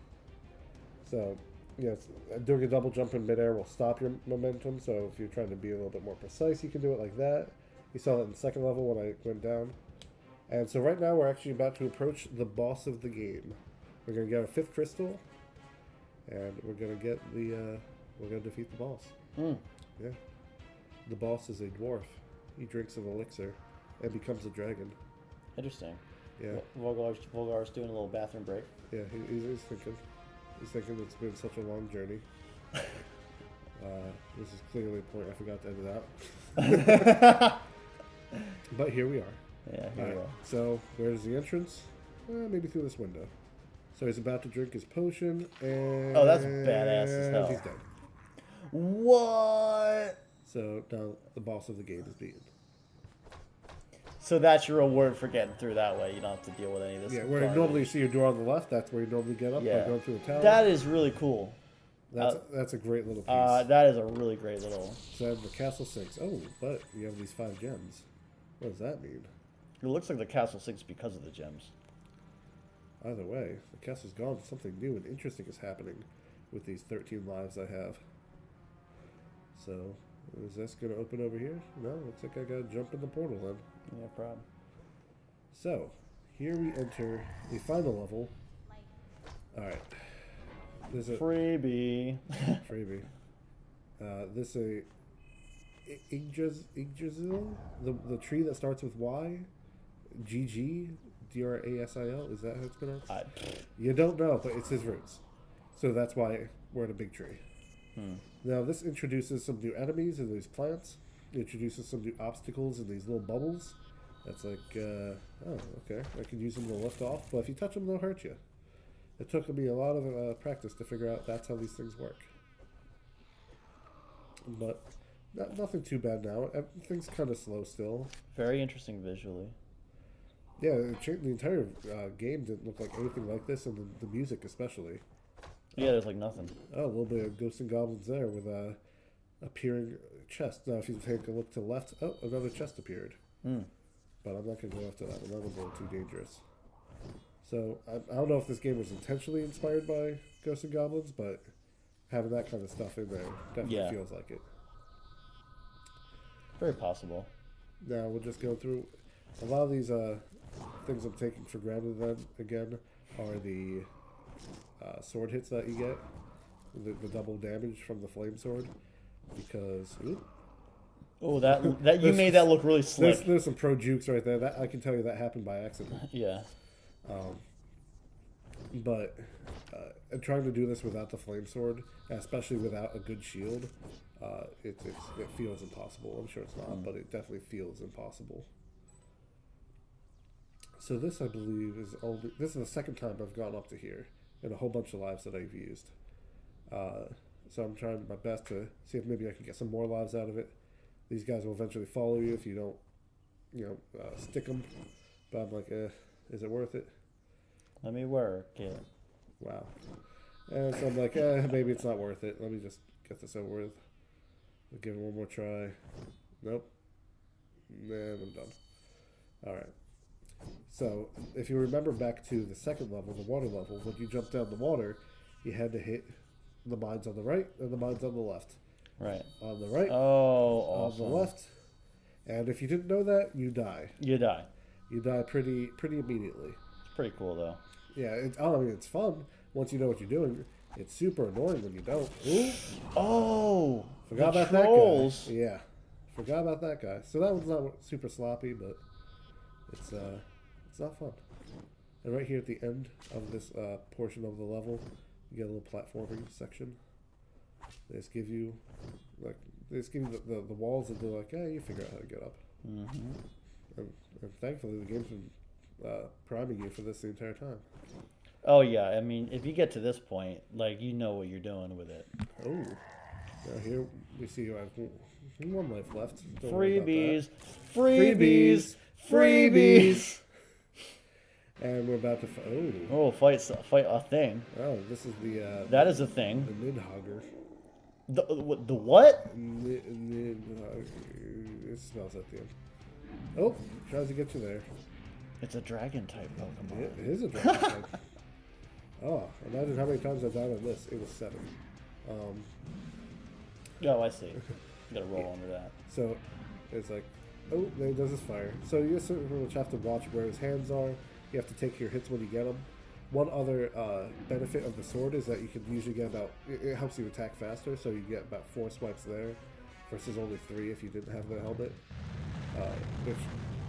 So, yes, doing a double jump in midair will stop your momentum. So if you're trying to be a little bit more precise, you can do it like that. You saw that in the second level when I went down. And so right now we're actually about to approach the boss of the game. We're going to get our 5th crystal, and we're going to get we're going to defeat the boss. Yeah. The boss is a dwarf. He drinks an elixir and becomes a dragon. Interesting. Yeah. Völgar's doing a little bathroom break. Yeah, he's thinking. He's thinking it's been such a long journey. This is clearly a point I forgot to edit out. But here we are. Yeah, here we are. So, where's the entrance? Maybe through this window. So he's about to drink his potion, and... Oh, that's badass as hell. He's dead. What? So now the boss of the game is beaten. So that's your reward for getting through that way. You don't have to deal with any of this. Yeah, where garbage. normally you see your door on the left, that's where you normally get up by going through the tower. That is really cool. That's a great little piece. That is a really great little... So the castle sinks. Oh, but you have these 5 gems. What does that mean? It looks like the castle sinks because of the gems. Either way, the castle's gone. Something new and interesting is happening with these 13 lives I have. So, is this going to open over here? No, looks like I got to jump in the portal then. No problem. So, here we enter the final level. Alright. There's a... Freebie. Freebie. This a... Yggdrasil? The tree that starts with Y? GG? Drasil? Is that how it's pronounced? You don't know, but it's his roots. So that's why we're in a big tree. Now this introduces some new enemies and these plants. It introduces some new obstacles and these little bubbles. That's like, oh, okay. I can use them to lift off, but if you touch them, they'll hurt you. It took me a lot of practice to figure out that's how these things work. But nothing too bad now. Everything's kind of slow still. Very interesting visually. Yeah, the entire game didn't look like anything like this, and the music especially. Yeah, there's like nothing. Oh, a little bit of Ghosts and Goblins there with appearing chest. Now, if you take a look to the left, oh, another chest appeared. But I'm not going to go after that one. That one's a little too dangerous. So, I don't know if this game was intentionally inspired by Ghosts and Goblins, but having that kind of stuff in there definitely feels like it. Very possible. Now, we'll just go through a lot of these things I'm taking for granted then, again, are the sword hits that you get. The double damage from the flame sword. Because... Oh, that you made that look really slick. There's some pro jukes right there. That I can tell you that happened by accident. Yeah. But and trying to do this without the flame sword, especially without a good shield, it feels impossible. I'm sure it's not, but it definitely feels impossible. So this, I believe, this is the second time I've gone up to here in a whole bunch of lives that I've used. So I'm trying my best to see if maybe I can get some more lives out of it. These guys will eventually follow you if you don't, stick them. But I'm like, is it worth it? Let me work it. Wow. And so I'm like, maybe it's not worth it. Let me just get this over with. I'll give it one more try. Nope. And I'm done. Alright. So, if you remember back to the second level, the water level, when you jumped down the water, you had to hit the mines on the right and the mines on the left. Right. On the right, awesome. on the left. And if you didn't know that, you die. You die. You die pretty immediately. It's pretty cool, though. Yeah, it's fun once you know what you're doing. It's super annoying when you don't. Ooh. Oh! Forgot about trolls. that guy. Yeah. Forgot about that guy. So that one's not super sloppy, but it's not fun. And right here at the end of this portion of the level, you get a little platforming section. They just give you the walls, and they're like, yeah, you figure out how to get up. Mm-hmm. And thankfully, the game's been priming you for this the entire time. Oh yeah, I mean, if you get to this point, like, you know what you're doing with it. Oh, now here we see you have one life left. Don't worry about Freebies, that. freebies, freebies. And we're about to Fight a thing. Oh, this is the That is a thing. the Nidhogger. The what? It smells at the end. Oh, tries to get you there. It's a dragon type Pokemon. It is a dragon type. Oh, imagine how many times I've died on this. It was 7. Oh, I see. You gotta roll under that. So it's like, oh, there does his fire. So you just have to watch where his hands are. You have to take your hits when you get them. One other benefit of the sword is that you can usually get it helps you attack faster, so you get about 4 swipes there versus only 3 if you didn't have the helmet. Which,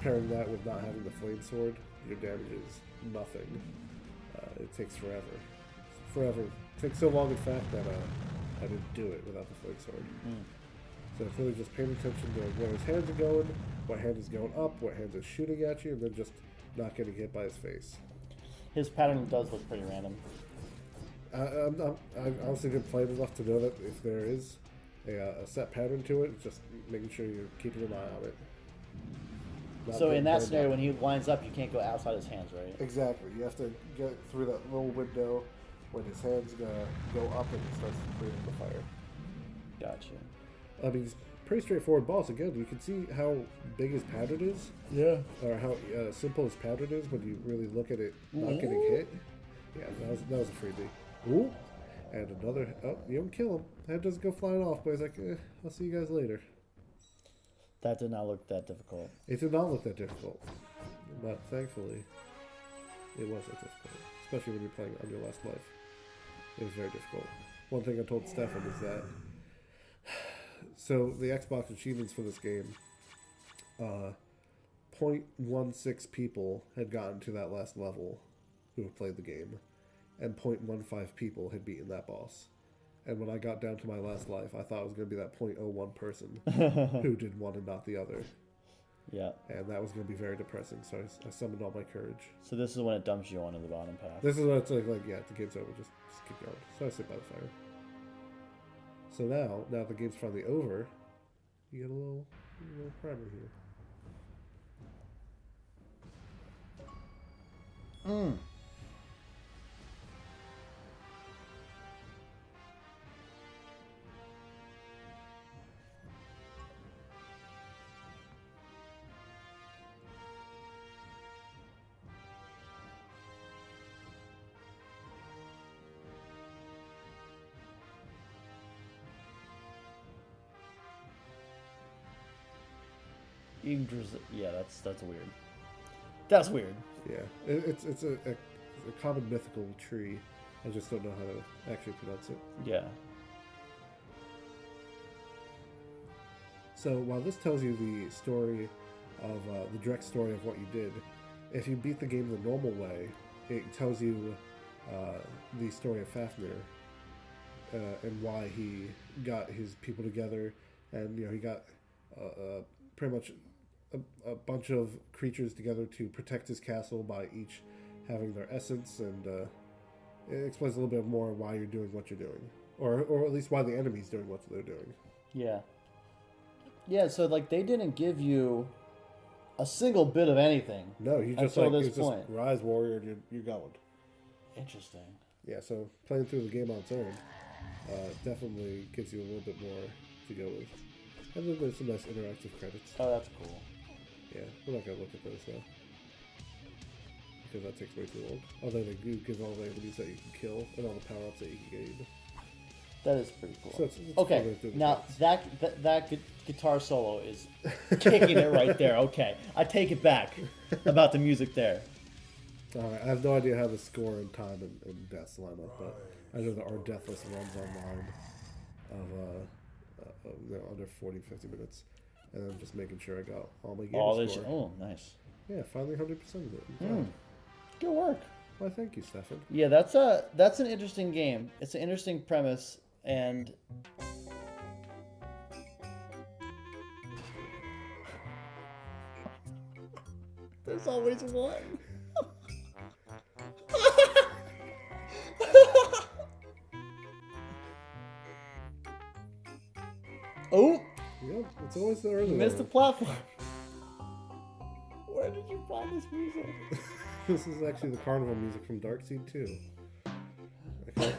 pairing that with not having the flame sword, your damage is nothing. It takes forever. It takes so long, in fact, that I didn't do it without the flame sword. So it's really just paying attention to where his hands are going, what hand is going up, what hand is shooting at you, and then just not getting hit by his face. His pattern does look pretty random. I honestly didn't play it enough to know that if there is a set pattern to it, just making sure you're keeping an eye on it. So in that scenario, when he lines up, you can't go outside his hands, right? Exactly. You have to get through that little window when his hands go up and he starts creating the fire. Gotcha. I mean, he's a pretty straightforward boss. Again, you can see how big his pattern is. Yeah. Or how simple his pattern is when you really look at it not getting hit. Yeah, that was a freebie. Ooh. And another... Oh, you don't kill him. Head doesn't go flying off, but he's like, I'll see you guys later. That did not look that difficult. It did not look that difficult. But thankfully, it wasn't difficult. Especially when you're playing on your last life. It was very difficult. One thing I told Stefan is that... So, the Xbox achievements for this game... 0.16 people had gotten to that last level who had played the game. And 0.15 people had beaten that boss. And when I got down to my last life, I thought it was going to be that 0.01 person who did one and not the other. Yeah. And that was going to be very depressing, so I summoned all my courage. So this is when it dumps you onto the bottom path. This is when it's like yeah, the game's over, just keep going. So I sit by the fire. So now the game's finally over, you get a little primer here. Yeah, that's weird. That's weird. Yeah, it's a common mythical tree. I just don't know how to actually pronounce it. Yeah. So while this tells you the story of the direct story of what you did, if you beat the game the normal way, it tells you the story of Fafnir and why he got his people together, and he got pretty much a bunch of creatures together to protect his castle by each having their essence, and it explains a little bit more why you're doing what you're doing, or at least why the enemy's doing what they're doing. Yeah. Yeah, so like they didn't give you a single bit of anything. No, you just until like this it's point. just Rise Warrior and you're going. Interesting. Yeah, so playing through the game on its own definitely gives you a little bit more to go with. And then there's some nice interactive credits. Oh, that's cool. Yeah, we're not going to look at those though, because that takes way too long. Although they do give all the enemies that you can kill and all the power-ups that you can gain. That is pretty cool. So it's okay, now that guitar solo is kicking it right there. Okay, I take it back about the music there. Alright, I have no idea how the score and time and deaths line up, but I know that our deathless runs online of under 40-50 minutes, and I'm just making sure I got all my games score. Oh, nice. Yeah, finally 100% of it. Good work. Why, thank you, Stefan. Yeah, that's an interesting game. It's an interesting premise, and there's always one. Oh! Yep, it's always the early You missed the one. platform. Where did you find this music? This is actually the carnival music from Darkseid 2. Okay.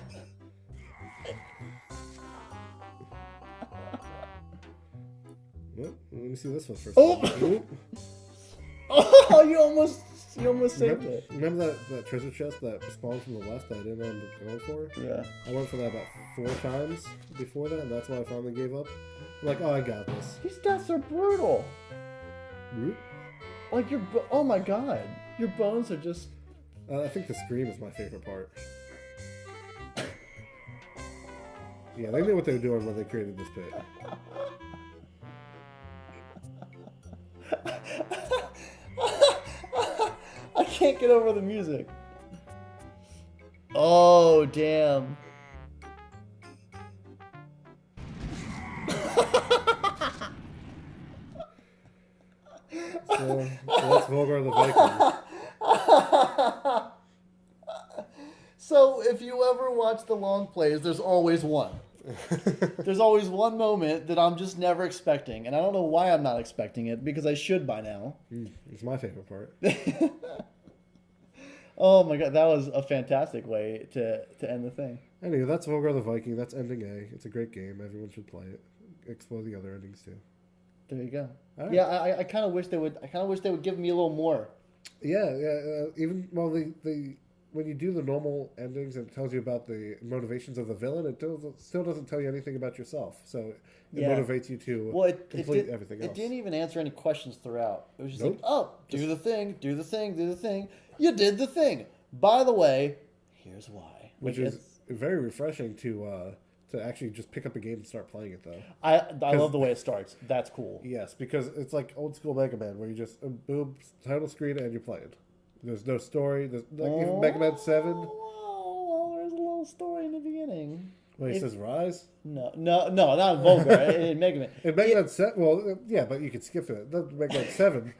Well, let me see this one first. Oh! Oh, you almost saved it. Remember that treasure chest that spawned from the left that I didn't know what I'm going for? Yeah. I went for that about 4 times before that, and that's why I finally gave up. I'm like, oh, I got this. These deaths are brutal. Like oh my god, your bones are just. I think the scream is my favorite part. Yeah, they knew what they were doing when they created this pit. I can't get over the music. Oh damn. So that's Völgarr the Viking. So if you ever watch the long plays, there's always one. There's always one moment that I'm just never expecting, and I don't know why I'm not expecting it, because I should by now. It's my favorite part. Oh my god, that was a fantastic way to end the thing. Anyway, that's Völgarr the Viking. That's ending A. It's a great game. Everyone should play it. Explore the other endings too. There you go. Right. Yeah, I kind of wish they would. I kind of wish they would give me a little more. Yeah. Even the when you do the normal endings and it tells you about the motivations of the villain, it still doesn't tell you anything about yourself. So it motivates you to complete everything else. It didn't even answer any questions throughout. It was just Nope. like, oh, do the thing, do the thing, do the thing. You did the thing. By the way, here's why. Which is very refreshing to actually just pick up a game and start playing it, though. I love the way it starts. That's cool. Yes, because it's like old school Mega Man, where you just boom, title screen, and you're playing. There's no story. There's even Mega Man 7. Well, there's a little story in the beginning. When he says Rise? No, not in Völgarr. In Mega Man. In Mega Man 7, well, yeah, but you could skip it. Not Mega Man 7,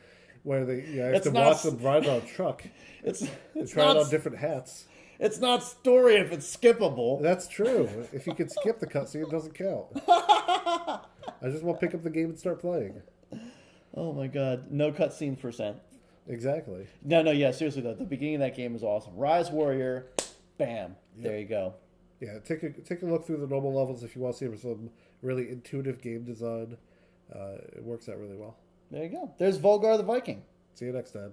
where you have to watch them ride on a truck. It's try not on different hats. It's not story if it's skippable. That's true. If you could skip the cutscene, it doesn't count. I just want to pick up the game and start playing. Oh my god, no cutscene %. Exactly. No, yeah, seriously though, the beginning of that game is awesome. Rise Warrior, bam, there you go. Yeah, take a look through the normal levels if you want to see some really intuitive game design. It works out really well. There you go. There's Völgarr the Viking. See you next time.